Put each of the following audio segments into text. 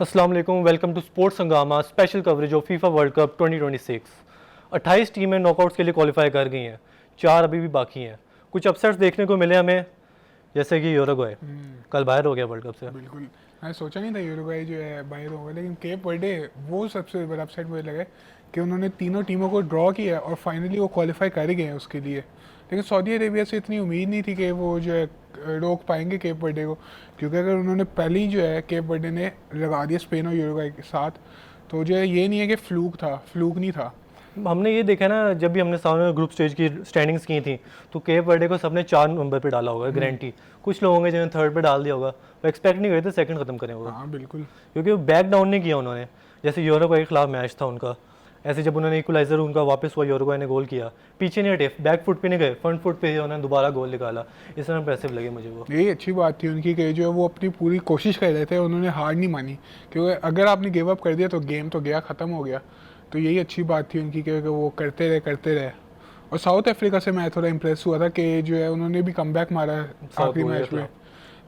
अस्सलाम वालेकुम, welcome to sports हंगामा special coverage of FIFA world cup 2026। 28 टीमें नॉकआउट्स के लिए क्वालिफाई कर गई हैं, 4 अभी भी बाकी हैं। कुछ अपसेट्स देखने को मिले हमें, जैसे कि यूरुग्वे कल बाहर हो गया वर्ल्ड कप से। बिल्कुल। मैं सोचा नहीं था यूरुग्वे जो है बाहर होगा, लेकिन केप वर्डे वो सबसे बड़ा अपसेट मुझे लगा कि उन्होंने तीनों टीमों को ड्रॉ किया और फाइनली वो क्वालिफाई कर ही गए हैं उसके लिए। लेकिन सऊदी अरेबिया से इतनी उम्मीद नहीं थी कि वो जो है रोक पाएंगे केप वर्डे को, क्योंकि अगर उन्होंने पहले ही जो है केप वर्डे ने लगा दिया स्पेन और यूरुग्वे के साथ, तो जो है ये नहीं है कि फ्लूक नहीं था। हमने ये देखा ना, जब भी हमने सामने ग्रुप स्टेज की स्टैंडिंग्स की थी तो केप वर्डे को सबने 4 नंबर पे डाला होगा गारंटी। कुछ लोग होंगे जिन्होंने थर्ड पे डाल दिया होगा, वो एक्सपेक्ट नहीं करे थे सेकंड खत्म करें वो, हाँ बिल्कुल। क्योंकि वो बैक डाउन नहीं किया उन्होंने। जैसे यूरुग्वे के खिलाफ मैच था उनका, ऐसे जब उन्होंने इक्वलाइजर उनका वापस हुआ, यूरुग्वे ने गोल किया, पीछे नहीं हटे, बैक फुट पे नहीं गए, फ्रंट फुट पे उन्होंने दोबारा गोल निकाला। इस तरह इंप्रेसिव लगे मुझे वो। यही अच्छी बात थी उनकी कि जो है वो अपनी पूरी कोशिश कर रहे थे, उन्होंने हार नहीं मानी, क्योंकि अगर आपने गिव अप कर दिया तो गेम तो गया, ख़त्म हो गया। तो यही अच्छी बात थी उनकी कि वो करते रहे। और साउथ अफ्रीका से मैं थोड़ा इम्प्रेस हुआ था कि जो है उन्होंने भी कमबैक मारा आखिरी मैच में,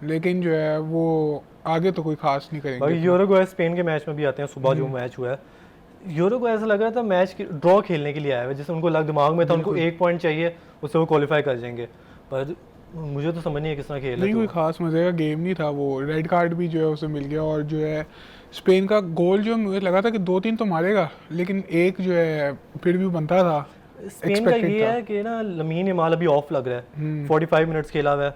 लेकिन जो है वो आगे तो कोई खास नहीं भाई करेंगे। यूरुग्वे स्पेन के मैच में भी आते हैं, सुबह जो मैच हुआ है यूरुग्वे ऐसा लग रहा था मैच ड्रॉ खेलने के लिए आया है, जैसे उनको दिमाग में था उनको 1 पॉइंट चाहिए, उससे वो क्वालिफाई कर जाएंगे। पर मुझे तो समझ नहीं है किस तरह खेल नहीं, कोई तो। खास मज़े का गेम नहीं था वो। रेड कार्ड भी जो है उसे मिल गया, और जो है स्पेन का गोल जो मुझे लगा था कि 2-3 तो मारेगा, लेकिन एक जो है फिर भी बनता था, स्पेन का एक्सपेक्टेड ये था। है कि ना लमीन यमाल अभी ऑफ लग रहा है, 45 मिनट्स खेला हुआ है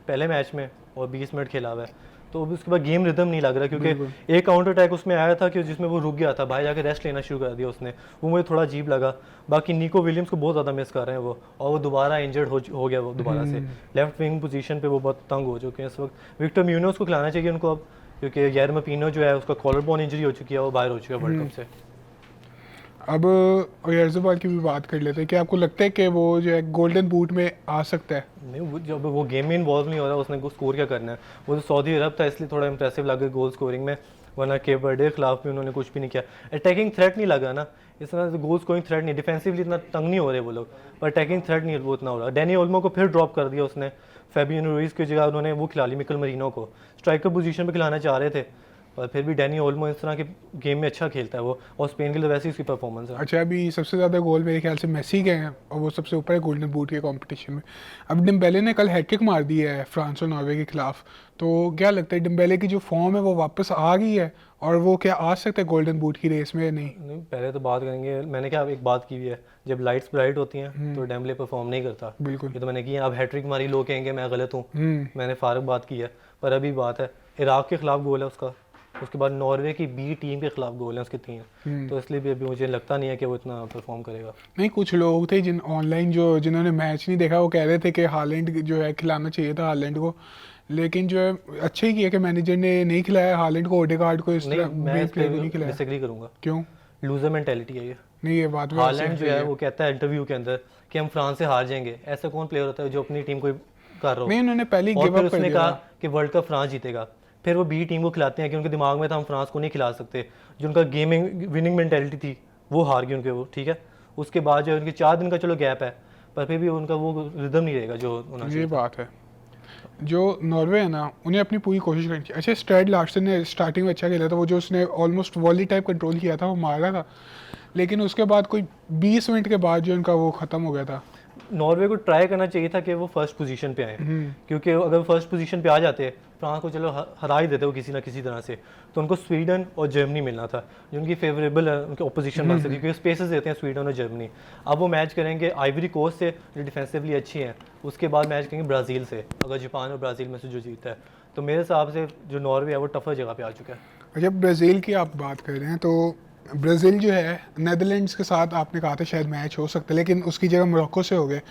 पहले मैच में और 20 मिनट खेला हुआ है, तो अभी उसके बाद गेम रिदम नहीं लग रहा, क्योंकि एक काउंटर अटैक उसमें आया था कि जिसमें वो रुक गया था, भाई जाके रेस्ट लेना शुरू कर दिया उसने, वो मुझे थोड़ा अजीब लगा। बाकी निको विलियम्स को बहुत ज़्यादा मिस कर रहे हैं वो, और वो दोबारा इंजर्ड हो गया वो दोबारा से। लेफ्ट विंग पोजीशन पे वो बहुत तंग हो चुके हैं इस वक्त। विक्टर म्यूनोस को खिलाना चाहिए उनको अब, क्योंकि यर्म पिनो जो है उसका कॉलर बोन इंजरी हो चुकी है, वो बाहर हो चुका है वर्ल्ड कप से। अब ओयारज़ाबाल की भी बात कर लेते हैं कि आपको लगता है कि वो जो है गोल्डन बूट में आ सकता है? नहीं, वो जब वो गेम में इन्वॉल्व नहीं हो रहा, उसने स्कोर क्या करना है। वो तो सऊदी अरब था इसलिए थोड़ा इंप्रेसिव लगा गोल स्कोरिंग में, वरना केप वर्डे के खिलाफ भी उन्होंने कुछ भी नहीं किया। अटैकिंग थ्रेट नहीं लगा ना, इस तरह से गोल स्कोरिंग थ्रेट नहीं, डिफेंसिवली इतना तंग नहीं हो रहे वो लोग, पर अटैकिंग थ्रेट नहीं वो इतना हो रहा। डैनी ओल्मो को फिर ड्रॉप कर दिया उसने, फैबियन रुइज की जगह उन्होंने वो खिला ली मिकल मरीनो को, स्ट्राइकर पोजीशन पे खिलाना चाह रहे थे, पर फिर भी डैनी ओल्मो इस तरह के गेम में अच्छा खेलता है वो, और स्पेन के लिए वैसे ही उसकी परफॉर्मेंस है। अच्छा, अभी सबसे ज़्यादा गोल मेरे ख्याल से मेसी के हैं, और वो सबसे ऊपर है गोल्डन बूट के कंपटीशन में। अब डिम्बेले ने कल हैट्रिक मार दी है फ्रांस और नॉर्वे के खिलाफ, तो क्या लगता है डिम्बेले की जो फॉर्म है वो वापस आ गई है, और वो क्या आ सकता है गोल्डन बूट की रेस में या नहीं? नहीं, पहले तो बात करेंगे, मैंने क्या एक बात की हुई है, जब लाइट्स ब्राइट होती हैं तो डेम्बले परफॉर्म नहीं करता। बिल्कुल। ये तो मैंने की है, अब हैट्रिक मारी, लोग कहेंगे मैं गलत हूँ, मैंने फारग बात की है। पर अभी बात है, इराक के खिलाफ गोल है उसका, उसके बाद नॉर्वे की बी टीम के खिलाफ गोल है उसके 3, तो इसलिए भी अभी मुझे लगता नहीं है कि वो इतना परफॉर्म करेगा। नहीं, कुछ लोग थे जिन ऑनलाइन जिन्होंने मैच नहीं देखा, वो कह रहे थे कि हालैंड जो है खिलाना चाहिए था हालैंड को, लेकिन जो है अच्छा ही किया कि मैनेजर ने नहीं खिलाया हालैंड को, ओडेगार्ड को, इस नहीं, तरह मैं मेन इस प्लेयर को पर नहीं खिलाया। डिसएग्री करूंगा। क्यों? लूजर मेंटेलिटी है ये। नहीं, ये बात भी वैसे हालैंड जो सही है वो कहता है इंटरव्यू के अंदर कि हम फ्रांस से हार जाएंगे। ऐसा कौन प्लेयर होता है जो अपनी टीम को कर रहा हो? नहीं, उन्होंने पहले ही और गिव फिर अप कर उसने दिया कहा था। कि वर्ल्ड कप फ्रांस जीतेगा, फिर वो बी टीम को खिलाते हैं कि उनके दिमाग में था हम फ्रांस को नहीं खिला सकते, जो उनका गेमिंग विनिंग मेंटेलिटी थी वो हार गई उनके वो, ठीक है। उसके बाद जो उनके 4 दिन का चलो गैप है, पर फिर भी उनका वो रिदम नहीं रहेगा जो होना ये चाहिए था। बात है। जो नॉर्वे है ना, उन्हें अपनी पूरी कोशिश करनी चाहिए। अच्छा, स्ट्रेड लार्सन ने स्टार्टिंग में अच्छा खेला था, वो जो उसने ऑलमोस्ट वॉली टाइप कंट्रोल किया था वो मारा था, लेकिन उसके बाद कोई 20 मिनट के बाद जो उनका वो ख़त्म हो गया था। नॉर्वे को ट्राई करना चाहिए था कि वो फर्स्ट पोजीशन पे आए, क्योंकि अगर वो फर्स्ट पोजीशन पे आ जाते फ्रांस को चलो हरा ही देते वो किसी ना किसी तरह से, तो उनको स्वीडन और जर्मनी मिलना था जो उनकी फेवरेबल है, उनके ओपोजिशन बन सकती, क्योंकि स्पेसेस देते हैं स्वीडन और जर्मनी। अब वो मैच करेंगे आइवरी कोस्ट से जो डिफेंसिवली अच्छी हैं, उसके बाद मैच करेंगे ब्राज़ील से, अगर जापान और ब्राज़ील में से जो जीता है, तो मेरे हिसाब से जो नॉर्वे है वो टफर जगह पे आ चुका है। जब ब्राज़ील की आप बात कर रहे हैं, तो ब्राज़ील जो है नेदरलैंड्स के साथ आपने कहा था शायद मैच हो सकता है, लेकिन उसकी जगह मोरक्को से हो गए।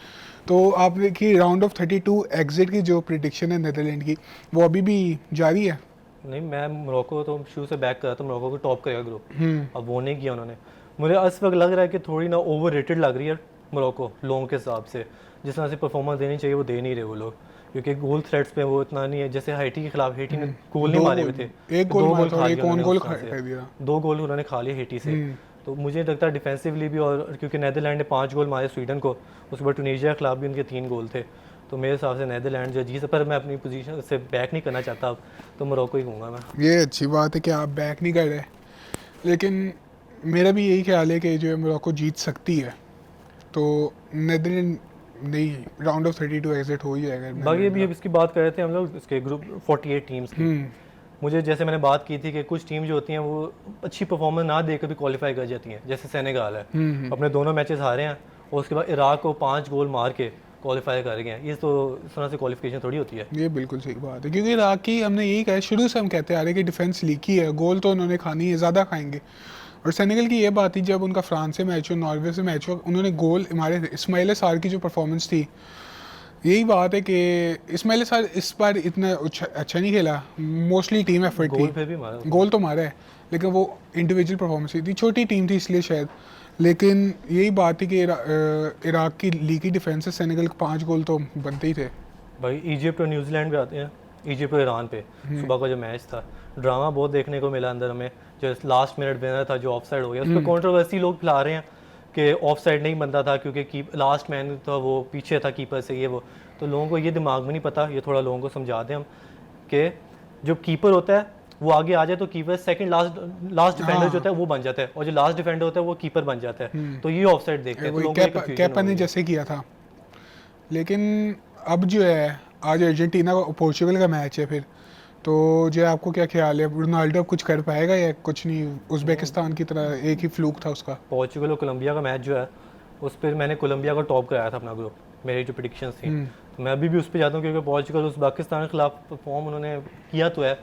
तो आपने की राउंड ऑफ 32 एग्जिट की जो प्रिडिक्शन है नेदरलैंड की, वो अभी भी जारी है? नहीं, मैं मोरक्को तो शुरू से बैक कर रहा था, मोरक्को को टॉप करेगा ग्रुप, अब वो नहीं किया उन्होंने। मुझे इस वक्त लग रहा है कि थोड़ी ना ओवर रेटेड लग रही है मोरक्को लोगों के हिसाब से, जिस तरह से परफॉर्मेंस देनी चाहिए वो दे नहीं रहे वो लोग, क्योंकि गोल थ्रेट्स पे वो इतना नहीं है। जैसे हाइटी के खिलाफ हेटी ने गोल नहीं मारे हुए थे, एक गोल 2 मारा गोल था खा और लिए एक ऑन उन्होंने गोल उस तरह कर दिया। से, 2 गोल उन्होंने खा लिए हेटी से। तो मुझे लगता है डिफेंसिवली भी, और क्योंकि नेदरलैंड ने 5 गोल मारे स्वीडन को, उसके बाद टूनीशिया के खिलाफ भी उनके 3 गोल थे, तो मेरे हिसाब से नीदरलैंड जो जीत, पर मैं अपनी पोजीशन से बैक नहीं करना चाहता अब, तो मोरक्को ही कहूँगा मैं। ये अच्छी बात है कि आप बैक नहीं कर रहे, लेकिन मेरा भी यही ख्याल है कि जो है मोरक्को जीत सकती है, तो नीदरलैंड नहीं, राउंड ऑफ 32 एग्जिट हो ही जाएगा बाकी अभी नीदरलैंड इसकी बात कर रहे थे हम लोग इसके ग्रुप 48 टीम्स का। की। मुझे जैसे मैंने बात की थी कि कुछ टीम जो होती हैं वो अच्छी परफॉर्मेंस ना देकर भी क्वालिफाई कर जाती हैं, जैसे सेनेगाल है, अपने दोनों मैचेस हारे हैं और उसके बाद इराक को 5 गोल मार के क्वालिफाई कर गए हैं। ये तो इस तरह से क्वालिफिकेशन थोड़ी होती है। ये बिल्कुल सही बात है, क्योंकि इराक की हमने यही कहा है, शुरू से हम कहते आ रहे हैं कि डिफेंस लीकी है, गोल तो उन्होंने खानी है, ज़्यादा खाएंगे। और सेनेगल की ये बात थी, जब उनका फ्रांस से मैच हो, नॉर्वे से मैच हो, उन्होंने गोल मारे थे। इस्माइल सार की जो परफॉर्मेंस थी, यही बात है कि इस्माइल सार इस बार इतना अच्छा नहीं खेला, मोस्टली टीम एफर्ट गोल थी, फिर भी मारा गोल तो मारा है, लेकिन वो इंडिविजुअल परफॉर्मेंस थी, छोटी टीम थी इसलिए शायद। लेकिन यही बात थी कि इराक की लीकी डिफेंस से सेनेगल के 5 गोल तो बनते ही थे। भाई इजिप्ट और न्यूजीलैंड पे आते हैं। इजिप्ट और ईरान पे सुबह का जो मैच था, ड्रामा बहुत देखने को मिला अंदर हमें। जो लास्ट मिनट विनर था जो ऑफ साइड हो गया, उस पर कॉन्ट्रोवर्सी लोग फैला रहे हैं कि ऑफ साइड नहीं बनता था क्योंकि लास्ट मैन था वो पीछे था कीपर से, ये वो। तो लोगों को ये दिमाग में नहीं पता, ये थोड़ा लोगों को समझा दें हम कि जो कीपर होता है वो आगे आ जाए तो कीपर सेकंड लास्ट डिफेंडर जो होता है वो बन जाता है, और जो लास्ट डिफेंडर होता है वो कीपर बन जाता है। तो ये ऑफ साइड देखते हैं, तो लोगों को ये confusion कैपा हो ने गई है। जैसे किया था। लेकिन अब जो है आज अर्जेंटीना और पोर्चुगल का मैच है फिर, तो जो है आपको क्या ख्याल है, रोनाल्डो अब कुछ कर पाएगा या कुछ नहीं? उज़्बेकिस्तान की तरह एक ही फ्लूक था उसका। पोर्चुगल और कोलंबिया का मैच जो है, उस पर मैंने कोलंबिया को टॉप कराया था अपना ग्रुप, मेरी जो प्रिडिक्शंस थी। तो मैं अभी भी उस पर जाता हूँ क्योंकि पोर्चुगल उज़्बेकिस्तान के खिलाफ परफॉर्म उन्होंने किया तो है,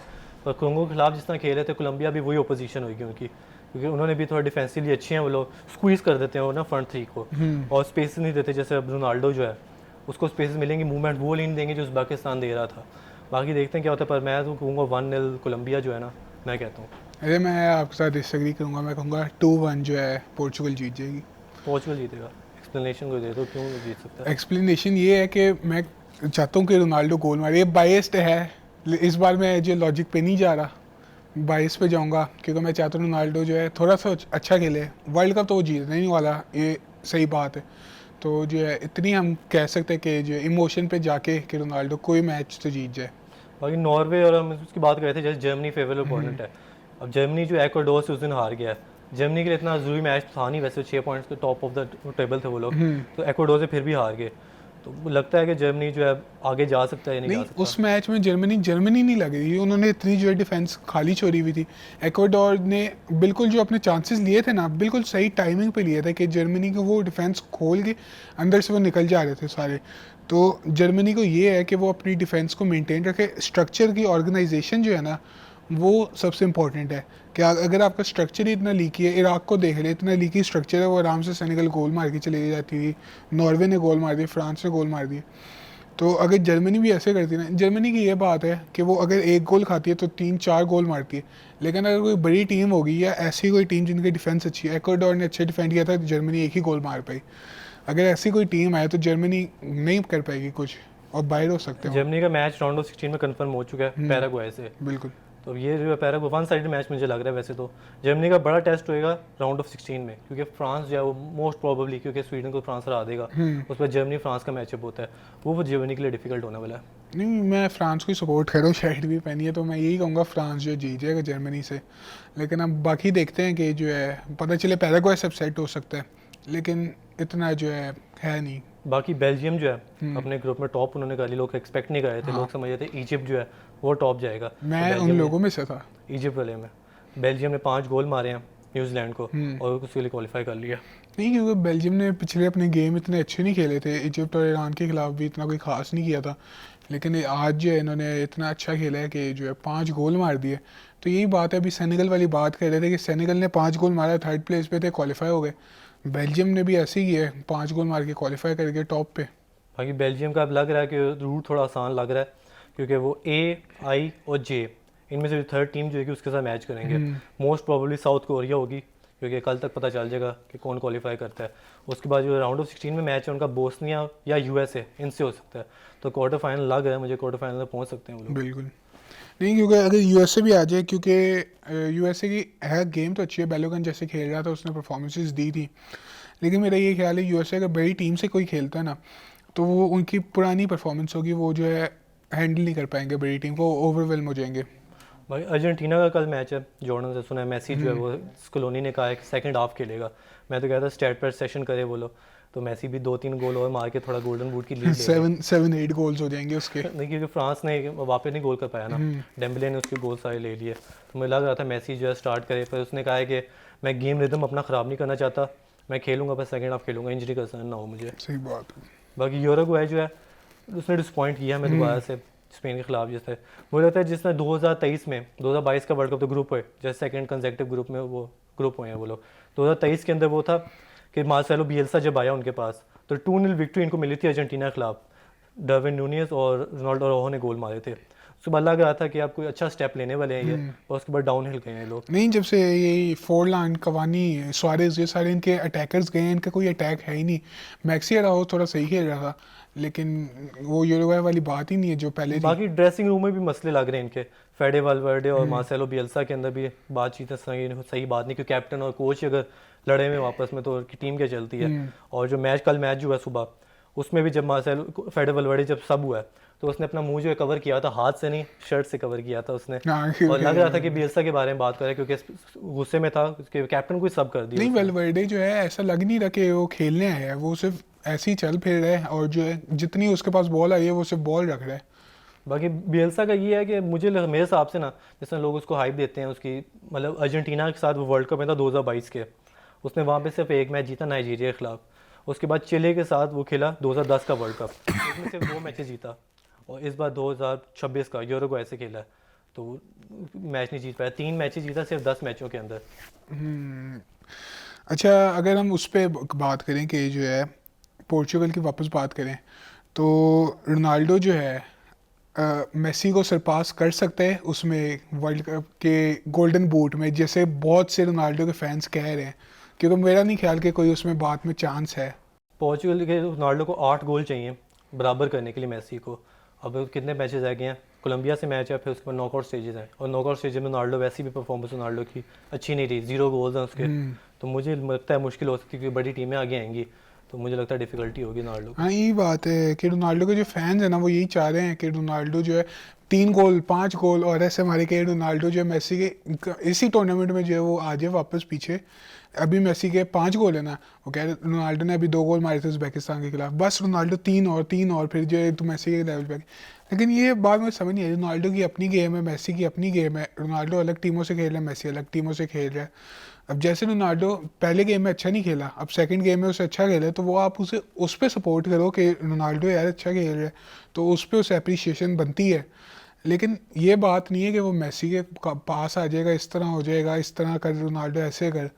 पर कोंगो के खिलाफ जिस तरह खेले थे कोलंबिया भी वही ओपोजिशन होगी उनकी, क्योंकि उन्होंने भी थोड़ा डिफेंसिवली अच्छे हैं, वो लोग स्क्वीज़ कर देते हैं वो ना फ्रंट थ्री को, और स्पेस नहीं देते। जैसे अब रोनाल्डो जो है उसको स्पेस मिलेंगी, मूवमेंट वो नहीं देंगे जो उज़्बेकिस्तान दे रहा था। बाकी देखते हैं क्या होता है, पर मैं तो कहूँगा 1-0 कोलंबिया जो है ना, मैं कहता हूँ। अरे मैं आपके साथ डिसएग्री करूँगा, मैं कहूँगा 2-1 जो है पोर्चुगल जीत जाएगी। पोर्चुगल जीतेगा। एक्सप्लेनेशन को दे दो क्यों जीत सकता है। एक्सप्लेनेशन ये है कि मैं चाहता हूँ कि रोनाल्डो गोल मारे। ये बायस्ड है, इस बार मैं जो लॉजिक पे नहीं जा रहा, बाईस पे जाऊंगा, क्योंकि मैं चाहता हूँ रोनाल्डो जो है थोड़ा सा अच्छा खेले। वर्ल्ड कप तो वो जीतने नहीं वाला, ये सही बात है। तो जो है इतनी हम कह सकते हैं कि जो इमोशन पे जाके कि रोनाल्डो कोई मैच तो जीत जाए। बाकी नॉर्वे और हम उसकी बात कर रहे थे, जैसे जर्मनी फेवरेट अपोनेंट है। अब जर्मनी जो एक्वाडोर से उस दिन हार गया है, जर्मनी के लिए इतना ज़रूरी मैच था नहीं, वैसे 6 पॉइंट्स के टॉप ऑफ द टेबल थे वो लोग, तो एक्वाडोर से फिर भी हार गए। तो लगता है कि जर्मनी जो है आगे जा सकता है या नहीं जा नहीं, सकता। उस मैच में जर्मनी नहीं लग रही, उन्होंने इतनी जो है डिफेंस खाली छोड़ी हुई थी। एक्वाडोर ने बिल्कुल जो अपने चांसेस लिए थे ना, बिल्कुल सही टाइमिंग पे लिए थे कि जर्मनी को वो डिफेंस खोल के अंदर से वो निकल जा रहे थे सारे। तो जर्मनी को ये है कि वो अपनी डिफेंस को मेंटेन रखे। स्ट्रक्चर की ऑर्गेनाइजेशन जो है ना, वो सबसे इम्पॉर्टेंट है कि अगर आपका स्ट्रक्चर ही इतना लीकी है, इराक को देख ले, इतना लीकी स्ट्रक्चर है, वो आराम से सेनेगल गोल मार के चली जाती थी, नॉर्वे ने गोल मार दिए, फ्रांस ने गोल मार दिए। तो अगर जर्मनी भी ऐसे करती ना, जर्मनी की ये बात है कि वो अगर एक गोल खाती है तो 3-4 गोल मारती है। लेकिन अगर कोई बड़ी टीम होगी या ऐसी कोई टीम जिनकी डिफेंस अच्छी है, एक्वाडोर ने अच्छे डिफेंड किया था, जर्मनी एक ही गोल मार पाई। अगर ऐसी कोई टीम आए तो जर्मनी नहीं कर पाएगी कुछ और बाहर हो सकते हो। जर्मनी का मैच राउंड ऑफ 16 में कंफर्म हो चुका है पैराग्वे से। बिल्कुल। तो ये जो है पैराग्वे वन साइड मैच मुझे लग रहा है। वैसे तो जर्मनी का बड़ा टेस्ट होएगा राउंड ऑफ 16 में, क्योंकि फ्रांस जो है वो मोस्ट प्रोबेबली, क्योंकि स्वीडन को फ्रांस हरा देगा, उस पर जर्मनी फ्रांस का मैचअप होता है, वो जर्मनी के लिए डिफिकल्ट होने वाला है। नहीं, मैं फ्रांस को सपोर्ट कर रहा हूँ, शर्ट भी पहनी है, तो मैं यही कहूँगा फ्रांस जो जीत जाएगा जर्मनी से। लेकिन अब बाकी देखते हैं कि जो है पता चले पैराग्वे सब सेट हो सकता है, लेकिन इतना जो है नहीं। बाकी बेल्जियम जो है अपने ग्रुप में टॉप उन्होंने कर ली, लोग एक्सपेक्ट नहीं कर रहे थे, लोग समझ रहे थे इजिप्ट जो है वो टॉप जाएगा। मैं उन लोगों में से था, इजिप्ट वाले में बेल्जियम ने 5 गोल मारे हैं न्यूजीलैंड को और उसके लिए क्वालिफाई कर लिया। नहीं, क्योंकि बेल्जियम ने पिछले अपने गेम इतने अच्छे नहीं खेले थे, इजिप्ट और ईरान के खिलाफ भी इतना कोई खास नहीं किया था। लेकिन आज जो है इन्होंने इतना अच्छा खेला है कि जो है 5 गोल मार दिए। तो यही बात है, अभी सेनेगल वाली बात कर रहे थे कि सेनेगल ने 5 गोल मारा, 3rd प्लेस पे थे, क्वालिफाई हो गए। बेल्जियम ने भी ऐसे ही किया है, 5 गोल मार के क्वालिफाई करके टॉप पे। बाकी बेल्जियम का अब लग रहा है कि रूट थोड़ा आसान लग रहा है, क्योंकि वो ए, आई और जे इनमें से 3rd टीम जो है कि उसके साथ मैच करेंगे। मोस्ट प्रोबेबली साउथ कोरिया होगी, क्योंकि कल तक पता चल जाएगा कि कौन क्वालिफाई करता है। उसके बाद जो राउंड ऑफ 16 में मैच है उनका बोस्निया या यूएसए, इनसे हो सकता है। तो क्वार्टर फाइनल लग रहा है मुझे, क्वार्टर फाइनल में पहुंच सकते हैं वो लोग। बिल्कुल नहीं, क्योंकि अगर यूएसए भी आ जाए, क्योंकि यूएसए की है गेम तो अच्छी है, बेलोगन जैसे खेल रहा था उसने परफॉर्मेंसेस दी थी। लेकिन मेरा ये ख्याल है यूएसए अगर बड़ी टीम से कोई खेलता है ना, तो वो उनकी पुरानी परफॉर्मेंस होगी, वो जो है हैंडल नहीं कर पाएंगे बड़ी टीम को, ओवरवेलम हो जाएंगे। भाई अर्जेंटीना का कल मैच है, जॉर्डन से सुना है मेसी जो है वो स्कलोनी ने कहा है कि सेकंड हाफ खेलेगा। मैं तो कहता स्टेट पर सेशन करे वो लोग, तो मेसी भी 2-3 गोल और मार के थोड़ा गोल्डन बूट की लीड ले 7-8 गोल्स हो जाएंगे उसके। नहीं क्योंकि फ्रांस ने वापस नहीं गोल कर पाया ना, डेम्बले ने उसके गोल सारे ले लिए, तो मुझे लग रहा था मेसी जो है स्टार्ट करे, पर उसने कहा है कि मैं गेम रिदम अपना ख़राब नहीं करना चाहता, मैं खेलूंगा बस सेकंड हाफ खेलूंगा, इंजरी का असर ना हो मुझे। सही बात है। बाकी यूरुग्वे जो है उसने डिसपॉइंट किया हमें दोबारा से स्पेन के खिलाफ। जैसे मुझे लगता है जिसने 2023 में 2022 का वर्ल्ड कप तो ग्रुप हुए, जैसे सेकंड कंसेक्टिव ग्रुप में वो ग्रुप हुए हैं वो लोग, 2023 के अंदर वो था कि मार्सेलो बिएल्सा जब आया उनके पास तो 2-0 विक्ट्री इनको मिली थी अर्जेंटीना के खिलाफ, डार्विन नूनियस और रोनाल्डो अराउjo ने गोल मारे थे। उसके बाद लग रहा था कि आप कोई अच्छा स्टेप लेने वाले हैं ये, और उसके बाद डाउन हिल गए हैं लोग। नहीं, जब से ये फोरलान, कवानी, सुआरेज, ये सारे इनके अटैकर्स गए हैं, इनका कोई अटैक है ही नहीं। मैक्सी अराउjo थोड़ा सही खेल रहा था, लेकिन वो यूरुग्वे वाली बात ही नहीं है जो पहले थी। बाकी ड्रेसिंग रूम में भी मसले लग रहे हैं इनके, फेडे वालवर्डे और मार्सेलो बिएल्सा के अंदर भी बातचीत सही बात नहीं, क्योंकि कैप्टन और कोच अगर लड़े में वापस में तो टीम क्या चलती है। और जो कल मैच जो है सुबह, उसमें भी जब मार्सेलो फेडे वालवर्डे जब सब हुआ है तो उसने अपना मुंह जो है कवर किया था, हाथ से नहीं शर्ट से कवर किया था उसने, और लग रहा था कि बिएल्सा के बारे में बात करे क्योंकि गुस्से में था कि कैप्टन को ही सब कर दिया। नहीं, वेलवर्डे जो है ऐसा लग नहीं रहा कि वो खेलने आया है, वो सिर्फ ऐसे ही चल फिर रहा है, और जो है जितनी उसके पास बॉल आई है वो सिर्फ बॉल रख रहा है। बाकी बिएल्सा का ये है कि मेरे हिसाब से ना, जैसे लोग उसको हाइप देते हैं उसकी, मतलब अर्जेंटीना के साथ वो वर्ल्ड कप में था 2022 के, उसने वहाँ पे सिर्फ एक मैच जीता नाइजीरिया के खिलाफ, उसके बाद चिले के साथ वो खेला 2010 का वर्ल्ड कप, उसमें सिर्फ 2 मैचेस जीता, और इस बार 2026 का यूरुग्वे से खेला तो मैच नहीं जीत पाया, 3 मैचेस जीता सिर्फ 10 मैचों के अंदर। अच्छा, अगर हम उस पर बात करें कि जो है पोर्चुगल की वापस बात करें, तो रोनाल्डो जो है मेसी को सरपास कर सकते हैं उसमें वर्ल्ड कप के गोल्डन बूट में, जैसे बहुत से रोनाल्डो के फैंस कह रहे हैं, क्योंकि मेरा नहीं ख्याल कि कोई उसमें बात में चांस है। पोर्चुगल के रोनाल्डो को 8 गोल चाहिए बराबर करने के लिए मेसी को। अब कितने मैचेस रह गए हैं, कोलंबिया से मैच है, फिर उसके बाद नॉकआउट स्टेजेस हैं, और नॉकआउट स्टेज में रोनाल्डो वैसी भी परफॉर्मेंस रोनाल्डो की अच्छी नहीं रही, 0 गोल्स हैं उसके, तो मुझे लगता है मुश्किल हो सकती है, क्योंकि बड़ी टीमें आगे आएंगी तो मुझे लगता है डिफिकल्टी होगी रोनाल्डो को। हाँ, यही बात है कि रोनाल्डो के जो फैंस हैं ना, वो यही चाह रहे हैं कि रोनाल्डो जो है 3 गोल 5 गोल और ऐसे मारे के रोनाल्डो जो है मेसी के इसी टूर्नामेंट में जो है वो आ जाए वापस पीछे। अभी मेसी के 5 गोल है ना, वो कह रहे रोनाल्डो ने अभी 2 गोल मारे थे उज़्बेकिस्तान के खिलाफ, बस रोनाल्डो 3 और फिर जो है तो मेसी के लेवल पे। लेकिन ये बात मुझे समझ नहीं आई, रोनाल्डो की अपनी गेम है, मेसी की अपनी गेम है, रोनाल्डो अलग टीमों से खेल रहा है, मेसी अलग टीमों से खेल रहा है। अब जैसे रोनाल्डो पहले गेम में अच्छा नहीं खेला, अब सेकंड गेम में उसे अच्छा खेला, तो वो आप उसे उस पर सपोर्ट करो कि रोनाल्डो यार अच्छा खेल रहा है, तो उस पर उसे अप्रिसिएशन बनती है। लेकिन ये बात नहीं है कि वो मेसी के पास आ जाएगा, इस तरह हो जाएगा, इस तरह कर रोनाल्डो ऐसे कर,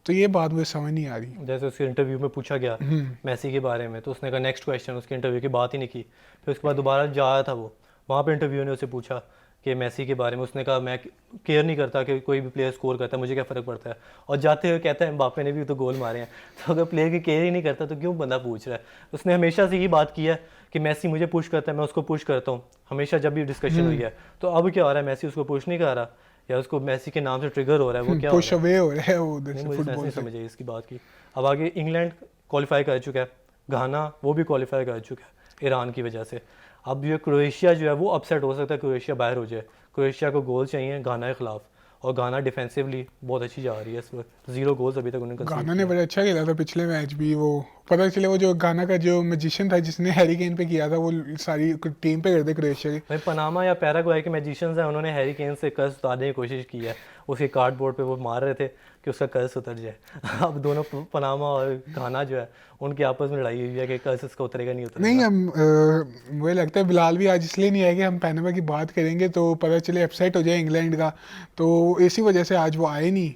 तो ये बात मुझे समझ नहीं आ रही। जैसे उसके इंटरव्यू में पूछा गया मेसी के बारे में, तो उसने कहा नेक्स्ट क्वेश्चन, उसके इंटरव्यू की बात ही नहीं की। फिर उसके बाद दोबारा जा आया था वो, वहाँ पे इंटरव्यू ने उससे पूछा कि मेसी के बारे में, उसने कहा मैं केयर नहीं करता कि कोई भी प्लेयर स्कोर करता है, मुझे क्या फ़र्क पड़ता है, और जाते हुए कहता है एम्बापे ने भी तो गोल मारे हैं, तो अगर प्लेयर की केयर ही नहीं करता तो क्यों बंदा पूछ रहा है। उसने हमेशा से यही बात की है कि मेसी मुझे पुश करता है, मैं उसको पुश करता हूँ, हमेशा जब भी डिस्कशन हुई है। तो अब क्या हो रहा है, मेसी उसको पुश नहीं कर रहा, या उसको मेसी के नाम से ट्रिगर हो रहा है, वो क्या हो पुश रहा है? अवे हो रहा है वो उधर नहीं, से मुझे फुटबॉल नहीं से। समझ आई इसकी बात की। अब आगे इंग्लैंड क्वालिफाई कर चुका है, घाना वो भी क्वालिफाई कर चुका है ईरान की वजह से। अब ये क्रोएशिया जो है वो अपसेट हो सकता है, क्रोएशिया बाहर हो जाए। क्रोएशिया को गोल चाहिए घाना के खिलाफ, और घाना डिफेंसिवली बहुत अच्छी जा रही है इस वक्त, 0 गोल्स अभी तक उन्होंने concede गाना ने किए। बड़ा अच्छा खेला था पिछले मैच भी, वो पता चले वो जो गाना का जो मैजिशियन था जिसने हैरी केन पे किया था, वो सारी टीम पे कर दे क्रोएशिया की। भाई पनामा या पैराग्वे के मैजिशियंस हैं, उन्होंने हैरी केन से कर्ज उतारने की कोशिश की है, उसके कार्डबोर्ड पे वो मार रहे थे कि उसका कर्ज उतर जाए। अब दोनों पनामा और घाना जो है उनकी आपस में लड़ाई हुई है कि कर्ज इसका उतरेगा नहीं उतरेगा। नहीं, हम मुझे लगता है बिलाल भी आज इसलिए नहीं आएगा, हम पैनामा की बात करेंगे तो पता चले अपसेट हो जाए इंग्लैंड का, तो इसी वजह से आज वो आए नहीं।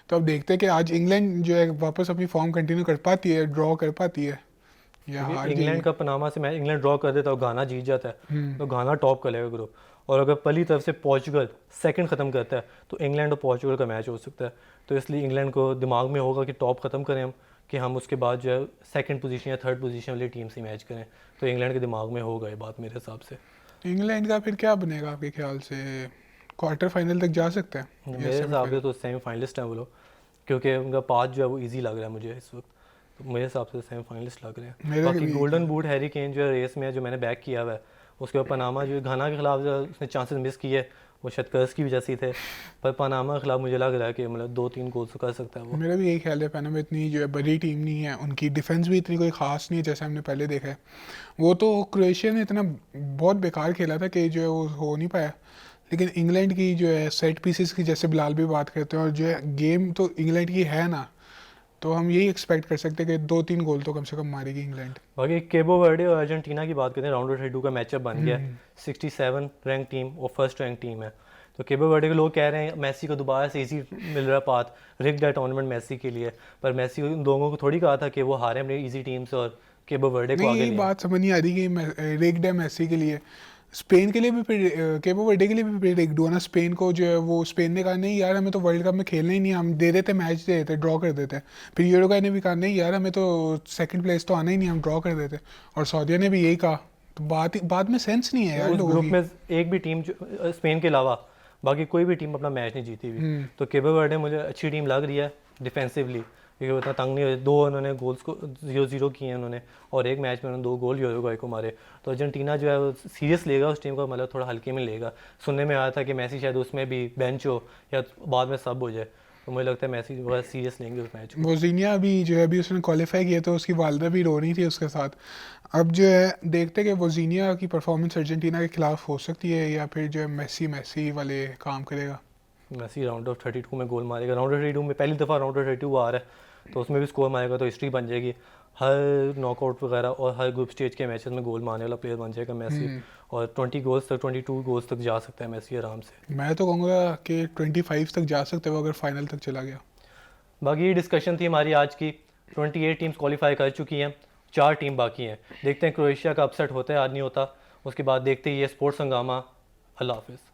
तो अब देखते हैं कि आज इंग्लैंड जो है वापस अपनी फॉर्म कंटिन्यू कर पाती है, ड्रॉ कर पाती है या हार क्योंकि इंग्लैंड का पनामा से मैच इंग्लैंड ड्रॉ कर देता और घाना जीत जाता है तो घाना टॉप कर लेगा ग्रुप, और अगर पहली तरफ से पोर्चुगल सेकंड ख़त्म करता है तो इंग्लैंड और पोर्चुगल का मैच हो सकता है। तो इसलिए इंग्लैंड को दिमाग में होगा कि टॉप ख़त्म करें हम, कि हम उसके बाद जो है सेकंड पोजीशन या थर्ड पोजीशन वाली टीम से मैच करें, तो इंग्लैंड के दिमाग में होगा ये बात मेरे हिसाब से। इंग्लैंड का फिर क्या बनेगा आपके ख्याल से, क्वार्टर फाइनल तक जा सकते हैं या मेरे हिसाब सेमीफाइनल? से तो सेमीफाइनलिस्ट हैं वो लोग, क्योंकि उनका पाथ जो है वो ईजी लग रहा है मुझे इस वक्त, मेरे हिसाब से सेमीफाइनलिस्ट लग रहे हैं। मेरे बाकी भी गोल्डन बूट हैरी केन जो है रेस में है, जो मैंने बैक किया हुआ है, उसके बाद पनामा जो घाना के खिलाफ जो उसने चांसेस मिस किए वो शायद कर्स की वजह से थे, पर पनामा के खिलाफ मुझे लग रहा है कि मतलब 2-3 गोल तो कर सकता है वो। मेरा भी यही ख्याल है, पनामा इतनी जो है बड़ी टीम नहीं है, उनकी डिफेंस भी इतनी कोई खास नहीं है जैसे हमने पहले देखा है। वो तो क्रोएशिया ने इतना बहुत बेकार खेला था कि जो है वो हो नहीं पाया। लेकिन इंग्लैंड की जो है सेट पीसेस की, जैसे बिलाल भी बात करते हैं, और जो है गेम तो इंग्लैंड की है ना, तो हम यही एक्सपेक्ट कर सकते हैं कि 2-3 गोल तो कम से कम मारेगी इंग्लैंड। बाकी केबो वर्डे और अर्जेंटीना की बात करते हैं, राउंड ऑफ 32 का मैचअप बन गया है। 67 रैंक टीम और फर्स्ट रैंक टीम है। तो केबो वर्डे के लोग कह रहे हैं मेसी को दोबारा से इजी मिल रहा है पाथ, रिग्ड है टूर्नामेंट मेसी के लिए, पर मेसी उन लोगों को थोड़ी कहा था कि वो हारे अपनी इजी टीम से और केबो वर्डे को नहीं, आगे यही ले। बात समझ नहीं आ रही कि रिग्ड है मेसी के लिए, स्पेन के लिए भी फिर केबो वर्डे के लिए भी फिर रिग्ड हुआ ना। स्पेन को जो है वो स्पेन ने कहा नहीं यार हमें तो वर्ल्ड कप में खेलना ही नहीं, हम दे देते मैच, दे देते ड्रॉ कर देते। फिर यूरुग्वे ने भी कहा नहीं यार हमें तो सेकंड प्लेस तो आना ही नहीं, हम ड्रॉ कर देते। और सऊदीया ने भी यही कहा। तो बाद में सेंस नहीं है यार उस लोगों ग्रुप की। में एक भी टीम स्पेन के अलावा बाकी कोई भी टीम अपना मैच नहीं जीती हुई। तो केबो वर्डे मुझे अच्छी टीम लग रही है डिफेंसिवली, क्योंकि उतना तंग नहीं हुए। 2 उन्होंने गोल्स को 0-0 किए हैं उन्होंने, और एक मैच में उन्होंने 2 गोल यूरुग्वे को मारे। तो अर्जेंटीना जो है वो सीरियस लेगा उस टीम को, मतलब थोड़ा हल्के में लेगा। सुनने में आया था कि मैसी शायद उसमें भी बेंच हो या बाद में सब हो जाए, तो मुझे लगता है मैसी जो है सीरियस लेंगे उस मैच को। वोजीनिया भी जो है अभी उसने क्वालिफाई किया तो उसकी वालदा भी रो रही थी उसके साथ। अब जो है देखते हैं कि वोजीनिया की परफॉर्मेंस अर्जेंटीना के खिलाफ हो सकती है या फिर जो है मेसी वाले काम करेगा। मेसी राउंड ऑफ 32 में गोल मारेगा। राउंड ऑफ 32 में पहली दफ़ा राउंड ऑफ 32 आ रहा है, तो उसमें भी स्कोर मारेगा तो हिस्ट्री बन जाएगी। हर नॉकआउट वगैरह और हर ग्रुप स्टेज के मैचेस में गोल मारने वाला प्लेयर बन जाएगा मेसी, और 20 गोल्स तक 22 गोल्स तक जा सकता है मेसी आराम से। मैं तो कहूँगा कि 25 तक जा सकते हो अगर फाइनल तक चला गया। बाकी ये डिस्कशन थी हमारी आज की। 28 टीम्स क्वालिफाई कर चुकी हैं, 4 टीम बाकी हैं। देखते हैं क्रोएशिया का अपसेट होता है आज नहीं होता। उसके बाद देखते ही ये स्पोर्ट्स हंगामा। अल्लाह हाफिज़।